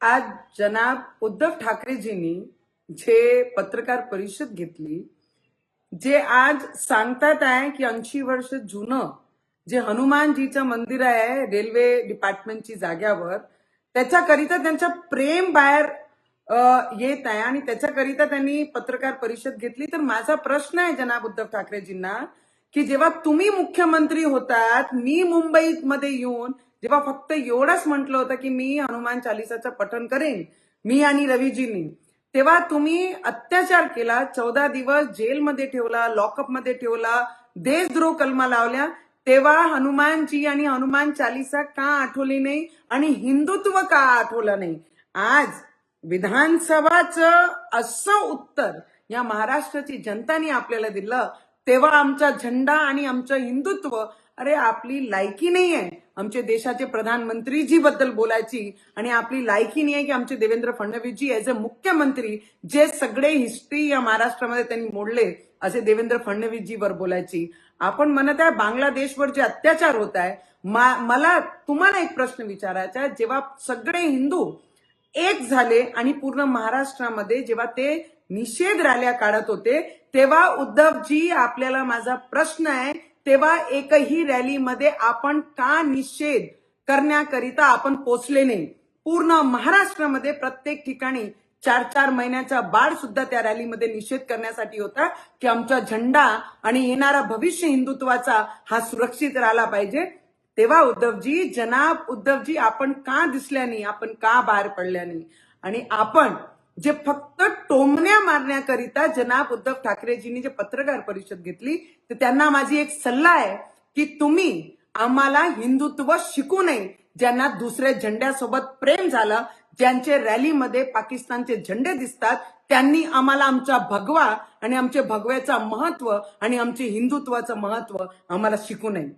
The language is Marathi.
आज जनाब उद्धव ठाकरेजींनी जे पत्रकार परिषद घेतली, जे आज सांगतात आहे की 80 वर्ष जुनं जे हनुमानजीचं मंदिर आहे रेल्वे डिपार्टमेंटची जाग्यावर, त्याच्याकरिता त्यांचं प्रेम बाहेर येत आहे आणि त्याच्याकरिता त्यांनी पत्रकार परिषद घेतली। तर माझा प्रश्न आहे जनाब उद्धव ठाकरेजींना की जेव्हा तुम्ही मुख्यमंत्री होतात, मी मुंबईत मध्ये येऊन जेव्हा फक्त एवढंच म्हटलं होतं की मी हनुमान चालिसाचं पठण करेन, मी आणि रवीजींनी, तेव्हा तुम्ही अत्याचार केला, 14 दिवस जेलमध्ये ठेवला, लॉकअपमध्ये ठेवला, देशद्रोह कलमा लावल्या। तेव्हा हनुमानजी आणि हनुमान चालिसा का आठवली नाही आणि हिंदुत्व का आठवलं नाही? आज विधानसभाचं असं उत्तर या महाराष्ट्राची जनताने आपल्याला दिलं, तेव्हा आमचा झेंडा आणि आमचं हिंदुत्व, अरे आपली लायकी नाही आहे आमचे देशाचे प्रधानमंत्रीजी बद्दल बोलायची आणि आपली लायकी नाही आहे की आमचे देवेंद्र फडणवीसजी ऍज अ मुख्यमंत्री जे सगळे हिस्ट्री या महाराष्ट्रामध्ये त्यांनी मोडले असे देवेंद्र फडणवीसजीवर बोलायची। आपण म्हणत आहे बांगलादेशवर जे अत्याचार होत आहे, मला तुम्हाला एक प्रश्न विचारायचा आहे, जेव्हा सगळे हिंदू एक झाले आणि पूर्ण महाराष्ट्रामध्ये जेव्हा ते निषेध रॅल्या काढत होते, तेव्हा उद्धवजी आपल्याला माझा प्रश्न आहे, तेव्हा एकही रॅलीमध्ये आपण का निषेध करण्याकरिता आपण पोचले नाही? पूर्ण महाराष्ट्रामध्ये प्रत्येक ठिकाणी 4-4 महिन्याचा बाळ सुद्धा त्या रॅलीमध्ये निषेध करण्यासाठी होता की आमचा झेंडा आणि येणारा भविष्य हिंदुत्वाचा हा सुरक्षित राहिला पाहिजे। तेव्हा उद्धवजी, जनाब उद्धवजी, आपण का दिसल्या नाही, आपण का बाहेर पडल्या नाही? आणि आपण जे फक्त टोमण्या मारण्याकरिता जनाब उद्धव ठाकरेजींनी जे पत्रकार परिषद घेतली, तर त्यांना माझी एक सल्ला आहे की तुम्ही आम्हाला हिंदुत्व शिकू नये। ज्यांना दुसऱ्या झेंड्यासोबत प्रेम झालं, ज्यांचे रॅलीमध्ये पाकिस्तानचे झेंडे दिसतात, त्यांनी आम्हाला आमचा भगवा आणि आमचे भगव्याचं महत्व आणि आमचे हिंदुत्वाचं महत्व आम्हाला शिकू नये।